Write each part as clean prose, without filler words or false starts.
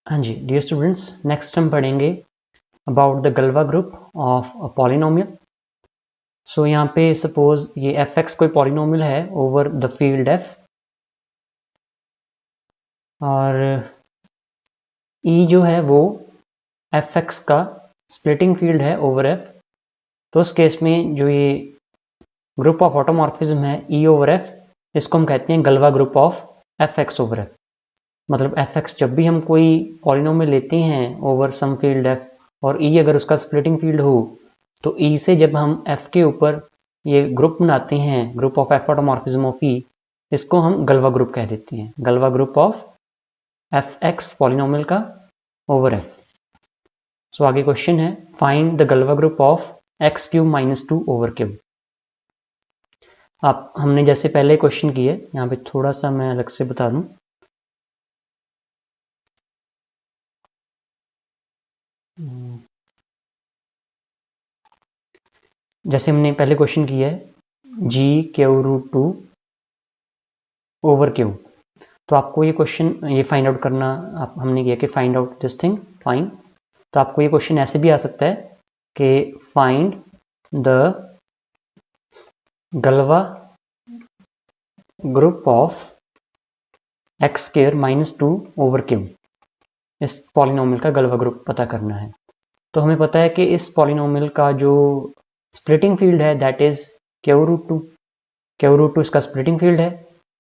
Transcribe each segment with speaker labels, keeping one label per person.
Speaker 1: हाँ जी dear students, next हम पढ़ेंगे about the Galois group of a polynomial. सो यहाँ पे सपोज ये एफ एक्स कोई पॉलिनोमियल है ओवर द फील्ड एफ, और ई जो है वो एफ एक्स का स्प्लिटिंग फील्ड है ओवर एफ। तो उस केस में जो ये ग्रुप ऑफ ऑटोमॉर्फिज्म है ई ओवर एफ, इसको हम कहते हैं Galois group of F x over F. मतलब एफ एक्स जब भी हम कोई पॉलिनोमियल लेते हैं ओवर सम फील्ड एफ और ई अगर उसका स्प्लिटिंग फील्ड हो, तो ई से जब हम एफ के ऊपर ये ग्रुप बनाते हैं, group of F automorphism of E, इसको हम गलवा ग्रुप कह देते हैं, Galois group of F X polynomial का ओवर एफ। सो आगे क्वेश्चन है, find the Galois group of X cube minus two over cube. आप हमने जैसे पहले क्वेश्चन किए, यहाँ पे थोड़ा सा मैं अलग से बता दूं। जैसे हमने पहले क्वेश्चन किया है G Q root two over Q, तो आपको ये क्वेश्चन ये फाइंड आउट करना, आप हमने किया कि find out this thing fine. तो आपको ये क्वेश्चन ऐसे भी आ सकता है कि find the Galois group of x square minus two over Q. इस पॉलिनोमियल का गलवा ग्रुप पता करना है। तो हमें पता है कि इस पॉलिनोमियल का जो स्प्लिटिंग फील्ड है that is Q root two. Q root two इसका स्प्लिटिंग फील्ड है,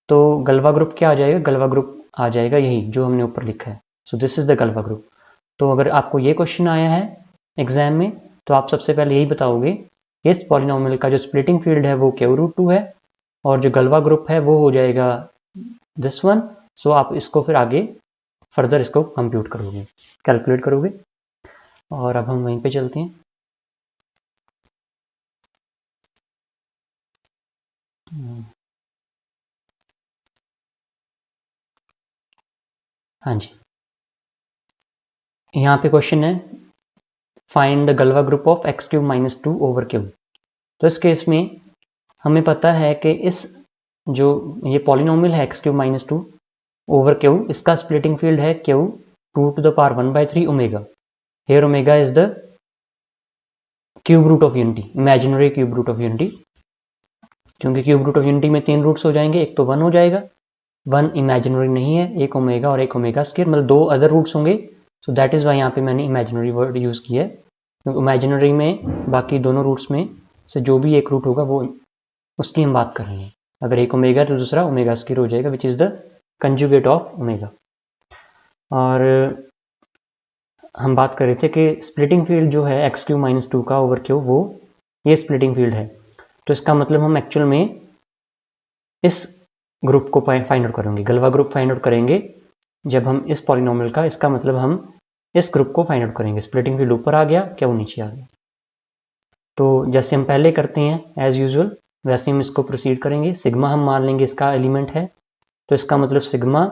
Speaker 1: तो गलवा ग्रुप क्या आ जाएगा? गलवा ग्रुप आ जाएगा यही जो हमने ऊपर लिखा है। So this is the Galois group. तो अगर आपको ये क्वेश्चन आया है एग्जाम में, तो आप सबसे पहले यही बताओगे इस पॉलिनोमियल का जो स्प्लिटिंग फील्ड है वो क्यू रूट टू है, और जो गलवा ग्रुप है वो हो जाएगा दिस वन। सो आप इसको फिर आगे फर्दर इसको कंप्यूट करोगे, कैलकुलेट करोगे। और अब हम वहीं पे चलते हैं। हाँ जी, यहाँ पे क्वेश्चन है find the Galois group of X cube minus two over cube. तो इस केस में हमें पता है कि इस जो ये पॉलिनोमियल है x cube minus two over Q, इसका स्प्लिटिंग फील्ड है Q two to the power one by three omega. Here omega is the cube root of unity, imaginary cube root of unity. क्योंकि cube root of unity में तीन roots हो जाएंगे, एक तो one हो जाएगा, वन इमेजिनरी नहीं है, एक ओमेगा और एक ओमेगा स्क्वायर, मतलब दो अदर रूट्स होंगे। सो दैट इज़ वाई यहाँ पे मैंने इमेजिनरी वर्ड यूज़ किया है, क्योंकि इमेजिनरी में बाकी दोनों रूट्स में से जो भी एक रूट होगा वो उसकी हम बात कर रहे हैं। अगर एक ओमेगा तो दूसरा ओमेगा स्क्वायर हो जाएगा, which is the conjugate of omega. और हम बात कर रहे थे कि स्प्लिटिंग फील्ड जो है एक्स क्यू माइनस टू का ओवर क्यू, वो ये स्प्लिटिंग फील्ड है। तो इसका मतलब हम एक्चुअल में इस ग्रुप को फाइंड आउट करेंगे, गलवा ग्रुप फाइंड आउट करेंगे जब हम इस पॉलिनोमियल का, इसका मतलब हम इस ग्रुप को फाइंड आउट करेंगे। स्प्लिटिंग फील्ड ऊपर आ गया, क्या वो नीचे आ गया। तो जैसे हम पहले करते हैं एज यूजुअल, वैसे हम इसको प्रोसीड करेंगे। सिग्मा हम मान लेंगे इसका एलिमेंट है, तो इसका मतलब सिग्मा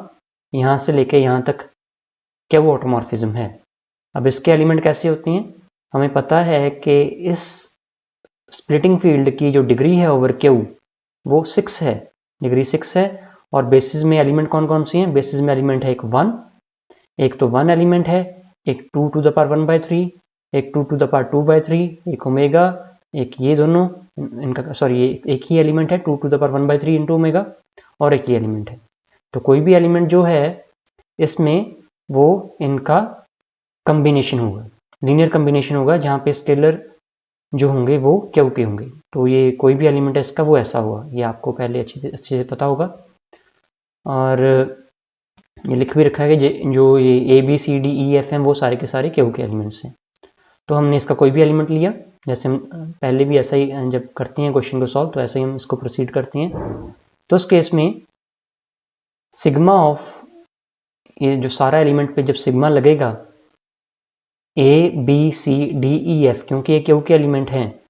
Speaker 1: यहाँ से लेके यहाँ तक क्या वो ऑटोमॉर्फिज्म है। अब इसके एलिमेंट कैसे होते हैं? हमें पता है कि इस स्प्लिटिंग फील्ड की जो डिग्री है ओवर क्यू वो 6 है, डिग्री 6 है। और बेसिस में एलिमेंट कौन कौन सी हैं? बेसिस में एलिमेंट है एक वन, एक तो वन एलिमेंट है, एक two to the power one by three, एक two to the power two by three, एक ओमेगा, एक ये दोनों इनका सॉरी एक ही एलिमेंट है two to the power one by three into omega, और एक ही एलिमेंट है। तो कोई भी एलिमेंट जो है इसमें वो इनका कम्बिनेशन होगा, लीनियर कम्बिनेशन होगा, जहाँ पे स्केलर जो होंगे वो क्यू के होंगे। तो ये कोई भी एलिमेंट है इसका वो ऐसा हुआ, ये आपको पहले अच्छे से पता होगा। और ये लिख भी रखा है कि जो ये A B C D E F हैं वो सारे के सारे क्यू के एलिमेंट्स हैं। तो हमने इसका कोई भी एलिमेंट लिया, जैसे हम पहले भी ऐसा ही जब करते हैं क्वेश्चन को सॉल्व, तो ऐसे ही हम इसको प्रोसीड करते हैं। तो उस केस में सिग्मा ऑफ ये जो सारा एलिमेंट पे जब सिग्मा लगेगा A B C D E F, क्योंकि ये क्यू के एलिमेंट हैं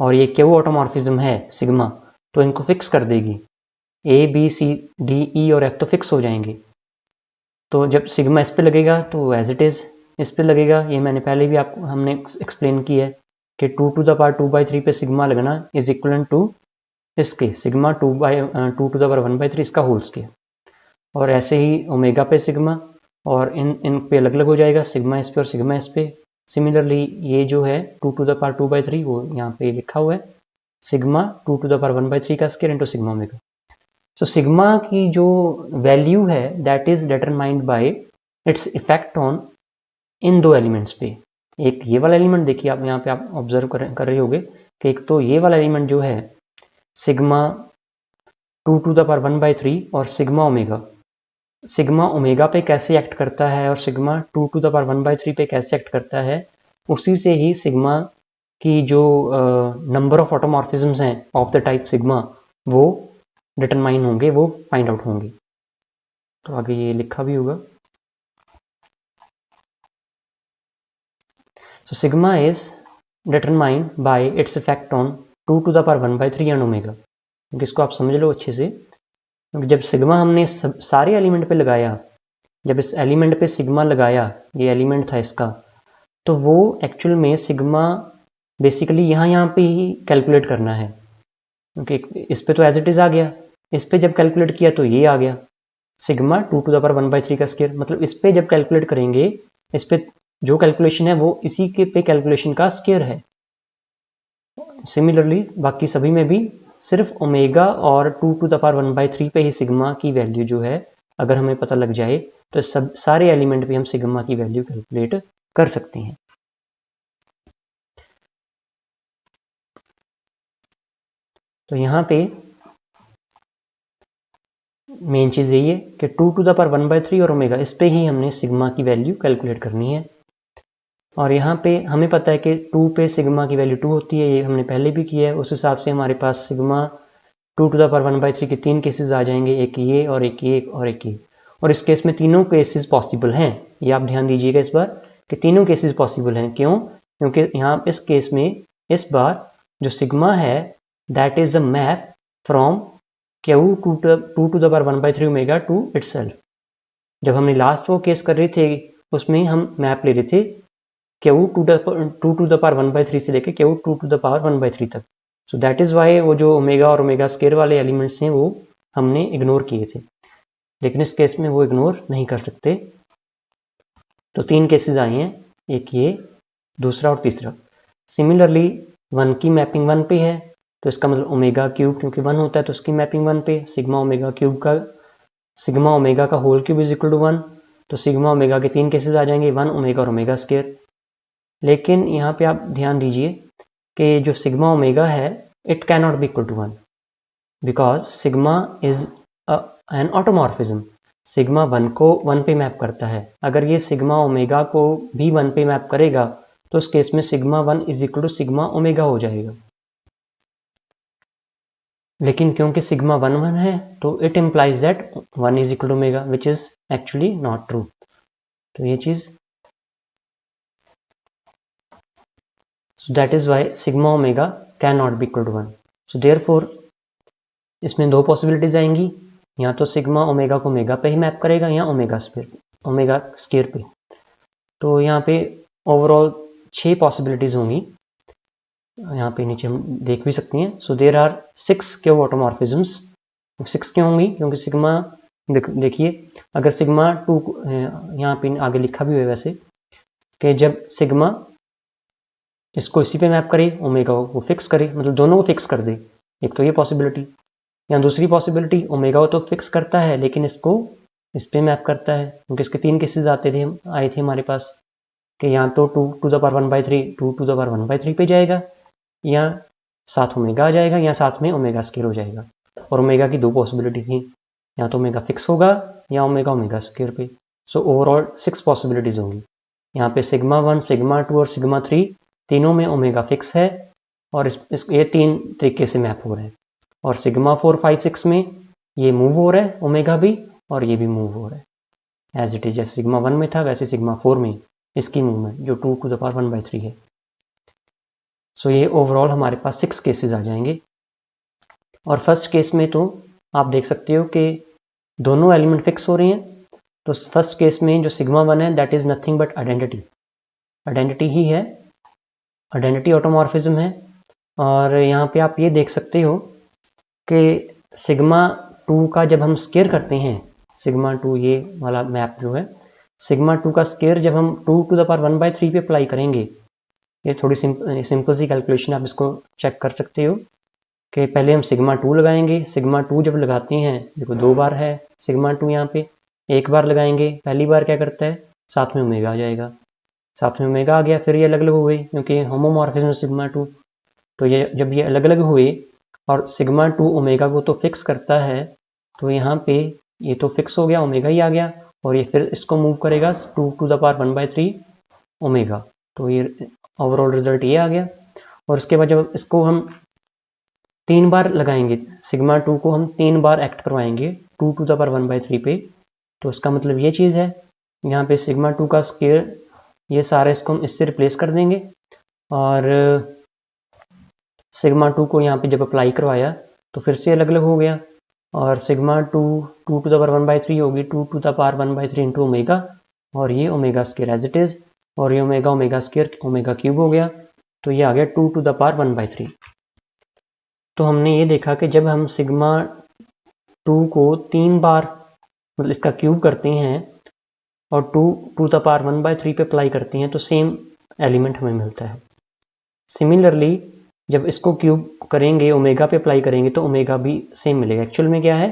Speaker 1: और ये क्यू ऑटोमॉर्फिज्म है सिग्मा, तो इनको फिक्स कर देगी। ए बी सी डी ई और एफ तो फिक्स हो जाएंगे। तो जब सिग्मा इस पे लगेगा तो एज इट इज़ इस पे लगेगा। ये मैंने पहले भी आपको हमने एक्सप्लेन किया है कि two to the power two by three पे सिग्मा लगना इज इक्वल टू इसके sigma two to the power one by three इसका होल स्क्वायर। और ऐसे ही ओमेगा पे सिग्मा, और इन पे अलग अलग हो जाएगा, सिग्मा इस पे और सिग्मा इस पे। सिमिलरली ये जो है 2 टू द पावर 2/3 वो यहाँ पे लिखा हुआ है, सिग्मा 2 टू द पावर 1/3 का square into sigma omega. So sigma की जो वैल्यू है that is determined by its effect on in दो एलिमेंट्स पे। एक ये वाला एलिमेंट देखिए, आप यहाँ पे आप ऑब्जर्व कर रहे होगे कि एक तो ये वाला एलिमेंट जो है सिग्मा 2 टू द पावर 1/3 और सिग्मा ओमेगा पे कैसे एक्ट करता है और सिग्मा 2 टू द पावर 1/3 पे कैसे एक्ट करता है, उसी से ही सिग्मा की जो नंबर ऑफ ऑटोमॉर्फिज्म्स हैं ऑफ द टाइप सिग्मा वो डिटरमाइन होंगे, वो फाइंड आउट होंगे। तो आगे ये लिखा भी होगा। So sigma is determined by its effect on 2 to the power 1/3 and omega। क्योंकि इसको आप समझ लो अच्छे से, क्योंकि जब सिग्मा हमने सारे एलिमेंट पे लगाया, जब इस एलिमेंट पे सिग्मा लगाया, ये एलिमेंट था इसका, तो वो एक्चुअल में सिग्मा बेसिकली यहाँ पे ही कैलकुलेट करना है, क्योंकि इस पे तो एज इट इज़ आ गया, इस पे जब कैलकुलेट किया तो ये आ गया सिग्मा 2 टू द पावर 1/3 का स्क्वायर। मतलब इस पे जब कैलकुलेट करेंगे, इस पे जो कैलकुलेशन है वो इसी के पे कैलकुलेशन का स्क्वायर है। सिमिलरली बाकी सभी में भी सिर्फ ओमेगा और 2 टू द पावर 1/3 पे ही सिग्मा की वैल्यू जो है अगर हमें पता लग जाए तो सब सारे एलिमेंट पे हम सिग्मा की वैल्यू कैलकुलेट कर सकते हैं। तो यहाँ पे मेन चीज़ यही है कि 2 टू द पावर 1/3 और ओमेगा इस पे ही हमने सिग्मा की वैल्यू कैलकुलेट करनी है। और यहाँ पे हमें पता है कि 2 पे सिग्मा की वैल्यू 2 होती है, ये हमने पहले भी किया है। उस हिसाब से हमारे पास सिग्मा 2 टू द पावर 1/3 के 3 केसेस आ जाएंगे, एक ये और एक ये और एक ये। और इस केस में तीनों केसेस पॉसिबल हैं, ये आप ध्यान दीजिएगा इस बार कि तीनों केसेस पॉसिबल हैं। क्यों? क्योंकि यहाँ इस केस में इस बार जो सिग्मा है that is a map from Q 2 to the power 1/3 omega to itself. जब हमने लास्ट वो केस कर रहे थे उसमें हम मैप ले रहे थे Q 2 टू द पावर 1/3 से लेके Q 2 टू द पावर 1/3 तक। सो दैट इज़ वाई वो जो ओमेगा और ओमेगा स्केयर वाले एलिमेंट्स हैं वो हमने इग्नोर किए थे, लेकिन इस केस में वो इग्नोर नहीं कर सकते। तो 3 केसेस आए हैं, एक ये, दूसरा और तीसरा। सिमिलरली 1 की मैपिंग 1 पे है, तो इसका मतलब ओमेगा क्यूब क्योंकि 1 होता है तो उसकी मैपिंग 1 पे, सिग्मा ओमेगा का whole cube is equal to 1, तो सिग्मा ओमेगा के 3 केसेस आ जाएंगे, 1 ओमेगा और ओमेगा स्केयर। लेकिन यहाँ पे आप ध्यान दीजिए कि जो सिग्मा ओमेगा है it can not be equal to 1 because sigma is an automorphism. Sigma 1 को 1 पे मैप करता है, अगर ये सिग्मा ओमेगा को भी 1 पे मैप करेगा तो उस केस में sigma 1 is equal to sigma omega हो जाएगा। लेकिन क्योंकि सिग्मा 1 1 है तो it implies that 1 is equal to omega which is actually not true. तो ये चीज़, so that is why sigma omega cannot be equal to 1। so therefore इसमें दो पॉसिबिलिटीज आएंगी, या तो सिग्मा ओमेगा को ओमेगा पे ही मैप करेगा या ओमेगा स्केयर पे। तो यहाँ पे ओवरऑल 6 पॉसिबिलिटीज होंगी, यहाँ पे नीचे हम देख भी सकते हैं। सो देर आर 6 क्यू ऑटोमॉर्फिज्म्स। 6 क्यों होंगी? क्योंकि सिग्मा देखिए अगर सिग्मा 2 यहाँ पे आगे लिखा भी हुआ है वैसे कि जब सिग्मा इसको इसी पे मैप करे, ओमेगा को फिक्स करे, मतलब दोनों को फिक्स कर दे, एक तो ये पॉसिबिलिटी। या दूसरी पॉसिबिलिटी ओमेगा को तो फिक्स करता है लेकिन इसको इस पे मैप करता है, क्योंकि इसके 3 केसेस आए थे हमारे पास कि यहाँ तो 2 to the power 1/3 2 to the power 1/3 पे जाएगा, या साथ ओमेगा आ जाएगा, या साथ में ओमेगा स्केयर हो जाएगा। और ओमेगा की 2 पॉसिबिलिटी थी, या तो ओमेगा फिक्स होगा या ओमेगा स्केयर पे। सो ओवरऑल 6 पॉसिबिलिटीज होंगी। यहाँ पे सिग्मा 1, सिग्मा 2 और सिग्मा 3 तीनों में ओमेगा फिक्स है और ये 3 तरीके से मैप हो रहे हैं। और सिग्मा 4, 5, 6 में ये मूव हो रहा है ओमेगा भी, और ये भी मूव हो रहा है एज इट इज। जैसे सिग्मा 1 में था वैसे सिग्मा 4 में इसकी मूवमेंट जो 2 टू द पावर 1/3 है। सो ये ओवरऑल हमारे पास 6 केसेस आ जाएंगे। और फर्स्ट केस में तो आप देख सकते हो कि दोनों एलिमेंट फिक्स हो रहे हैं। तो फर्स्ट केस में जो सिग्मा 1 है that is nothing but identity ही है, आइडेंटिटी ऑटोमॉर्फिज्म है। और यहाँ पे आप ये देख सकते हो कि सिग्मा 2 का जब हम स्केयर करते हैं, सिग्मा 2 ये वाला मैप जो है, सिग्मा 2 का स्केयर जब हम 2 टू द पावर 1/3 पे अप्लाई करेंगे, ये थोड़ी सिंपल सी कैलकुलेशन, आप इसको चेक कर सकते हो कि पहले हम सिग्मा 2 लगाएंगे। सिग्मा 2 जब लगाते हैं, देखो 2 बार है सिग्मा 2 यहाँ पे, एक बार लगाएंगे, पहली बार क्या करता है, साथ में ओमेगा आ जाएगा, साथ में ओमेगा आ गया, फिर ये अलग अलग हुए क्योंकि होमोमॉर्फिज्म सिग्मा 2, तो ये जब ये अलग अलग हुए और सिग्मा 2 ओमेगा को तो फिक्स करता है, तो यहाँ पे ये तो फिक्स हो गया, ओमेगा ही आ गया, और ये फिर इसको मूव करेगा 2 टू द पावर 1/3 ओमेगा, तो ये ओवरऑल रिजल्ट ये आ गया। और उसके बाद जब इसको हम 3 बार लगाएंगे, सिग्मा 2 को हम 3 बार एक्ट करवाएंगे 2 टू द पावर 1/3 पे, तो इसका मतलब ये चीज़ है, यहाँ पे सिग्मा 2 का स्केयर, ये सारे इसको हम इससे रिप्लेस कर देंगे, और सिग्मा 2 को यहाँ पे जब अप्लाई करवाया तो फिर से अलग अलग हो गया, और सिग्मा 2 2 टू द पावर 1/3 होगी 2 to the power 1/3 into omega, और ये omega square as it is, और ये omega omega square omega cube हो गया, तो ये आ गया 2 टू द पावर 1/3। तो हमने ये देखा कि जब हम सिग्मा 2 को 3 बार मतलब इसका क्यूब करते हैं और 2 टू द पावर 1/3 पे अप्लाई करते हैं तो सेम एलिमेंट हमें मिलता है। सिमिलरली जब इसको क्यूब करेंगे, ओमेगा पे अप्लाई करेंगे, तो ओमेगा भी सेम मिलेगा। एक्चुअल में क्या है,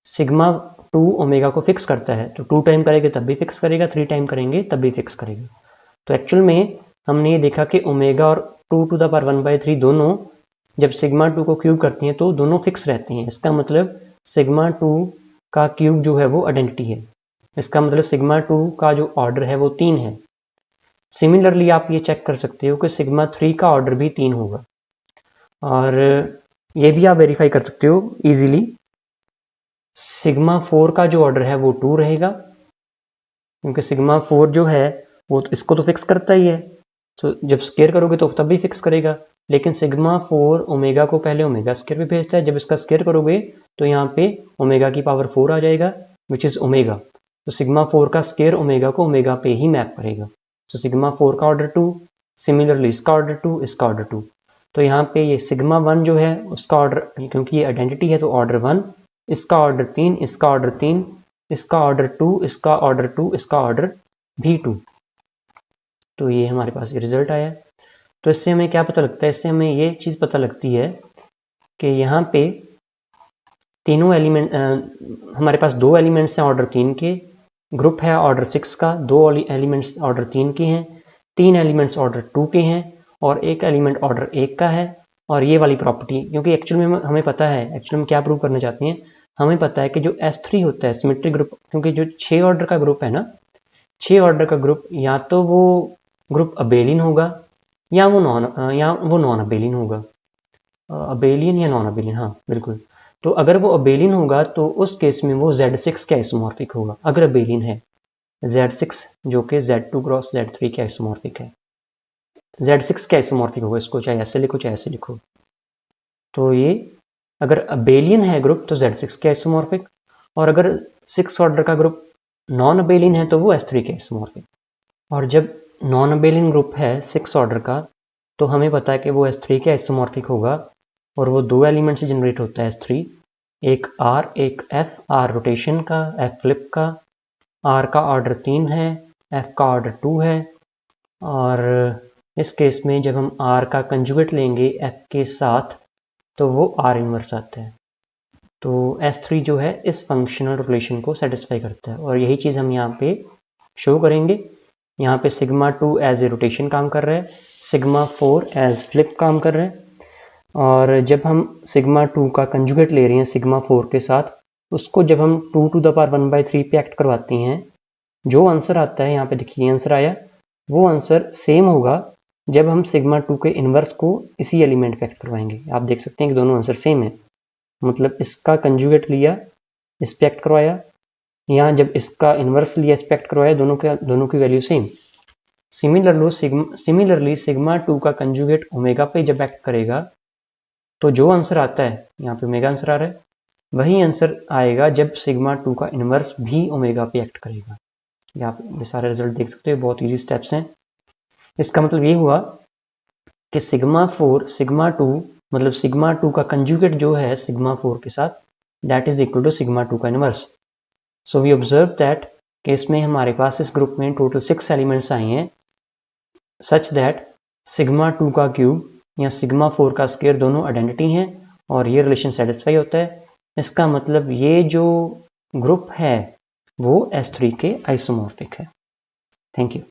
Speaker 1: सिग्मा 2 ओमेगा को फिक्स करता है, तो 2 टाइम करेंगे तब भी फिक्स करेगा, 3 टाइम करेंगे तब भी फिक्स करेगा। तो एक्चुअल में हमने ये देखा कि ओमेगा और 2 टू द पावर 1/3 दोनों जब सिग्मा 2 को क्यूब करती हैं तो दोनों फिक्स रहते हैं। इसका मतलब सिग्मा 2 का क्यूब जो है वो आइडेंटिटी है, इसका मतलब सिग्मा 2 का जो ऑर्डर है वो 3 है। सिमिलरली आप ये चेक कर सकते हो कि सिग्मा 3 का ऑर्डर भी 3 होगा, और ये भी आप वेरीफाई कर सकते हो इजीली, सिग्मा 4 का जो ऑर्डर है वो 2 रहेगा, क्योंकि सिग्मा 4 जो है वो इसको तो फिक्स करता ही है, तो जब स्केयर करोगे तो तब भी फिक्स करेगा, लेकिन सिग्मा 4 ओमेगा को पहले ओमेगा स्केयर पे भेजता है, जब इसका स्केयर करोगे तो यहाँ पे ओमेगा की पावर 4 आ जाएगा विच इज़ ओमेगा, तो सिग्मा 4 का स्केयर ओमेगा को ओमेगा पे ही मैप करेगा, तो सिग्मा 4 का ऑर्डर 2, सिमिलरली इसका ऑर्डर 2, इसका ऑर्डर 2, तो यहाँ पे ये सिग्मा 1 जो है उसका ऑर्डर, क्योंकि ये आइडेंटिटी है तो ऑर्डर 1, इसका ऑर्डर 3, इसका ऑर्डर 3, इसका ऑर्डर 2, इसका ऑर्डर 2, इसका ऑर्डर भी 2, तो ये हमारे पास ये रिजल्ट आया। तो इससे हमें क्या पता लगता है, इससे हमें ये चीज़ पता लगती है कि यहाँ पे तीनों एलिमेंट, हमारे पास 2 एलिमेंट्स हैं ऑर्डर 3 के, ग्रुप है ऑर्डर 6 का, 2 एलिमेंट्स ऑर्डर 3 के हैं, 3 एलिमेंट्स ऑर्डर 2 के हैं, और एक एलिमेंट ऑर्डर 1 का है। और ये वाली प्रॉपर्टी, क्योंकि एक्चुअल में हमें पता है, एक्चुअल में क्या प्रूव करना चाहते हैं, हमें पता है कि जो S3 होता है सिमेट्रिक ग्रुप, क्योंकि जो 6 ऑर्डर का ग्रुप है ना, 6 ऑर्डर का ग्रुप या तो वो ग्रुप अबेलियन होगा या वो नॉन अबेलियन होगा, अबेलियन या नॉन अबेलियन, हाँ बिल्कुल। तो अगर वो अबेलियन होगा तो उस केस में वो Z6 का आइसोमॉर्फिक होगा, अगर अबेलियन है Z6 जो कि Z2 क्रॉस Z3 के आइसोमॉर्फिक है, Z6 के आइसोमॉर्फिक होगा, इसको चाहे ऐसे लिखो चाहे ऐसे लिखो। तो ये अगर अबेलियन है ग्रुप तो Z6 के आइसोमॉर्फिक, और अगर 6 ऑर्डर का ग्रुप नॉन अबेलियन है तो वो S3 के आइसोमॉर्फिक। और जब नॉन अबेलियन ग्रुप है 6 ऑर्डर का, तो हमें पता है कि वो S3 के आइसोमॉर्फिक होगा, और वो 2 एलिमेंट से जनरेट होता है S3, एक R एक F, R रोटेशन का, F फ्लिप का, R का ऑर्डर 3 है, F का ऑर्डर 2 है, और इस केस में जब हम R का कंजुगेट लेंगे F के साथ तो वो R इनवर्स आता है। तो S3 जो है इस फंक्शनल रिलेशन को सेटिस्फाई करता है, और यही चीज़ हम यहाँ पे शो करेंगे। यहाँ पे सिग्मा 2 एज ए रोटेशन काम कर रहा है, सिग्मा 4 एज फ्लिप काम कर रहा है, और जब हम सिग्मा 2 का कंजुगेट ले रहे हैं सिग्मा 4 के साथ, उसको जब हम 2 टू द पावर 1/3 पे एक्ट करवाते हैं, जो आंसर आता है यहाँ पे देखिए आंसर आया, वो आंसर सेम होगा जब हम सिग्मा 2 के इन्वर्स को इसी एलिमेंट पे एक्ट करवाएंगे। आप देख सकते हैं कि दोनों आंसर सेम है, मतलब इसका कंजुगेट लिया इस पे एक्ट करवाया, यहाँ जब इसका इन्वर्स लिया इस पे एक्ट करवाया, दोनों की वैल्यू सेम। सिमिलरली सिग्मा 2 का कंजुगेट ओमेगा पे जब एक्ट करेगा तो जो आंसर आता है, यहाँ पे ओमेगा आंसर आ रहा है, वही आंसर आएगा जब सिग्मा 2 का इन्वर्स भी ओमेगा पे एक्ट करेगा। यहाँ पे ये सारे रिजल्ट देख सकते हो, बहुत इजी स्टेप्स हैं। इसका मतलब ये हुआ कि सिग्मा 4 सिग्मा 2 मतलब सिग्मा 2 का कंजुगेट जो है सिग्मा 4 के साथ, that is equal to sigma 2 का inverse. So we observe that case में हमारे पास इस ग्रुप में टोटल 6 एलिमेंट्स आए हैं सच दैट सिग्मा 2 का क्यूब या सिग्मा 4 का स्क्वायर दोनों आइडेंटिटी हैं और ये रिलेशन सेटिस्फाई होता है। इसका मतलब ये जो ग्रुप है वो S3 के आइसोमॉर्फिक है। Thank you.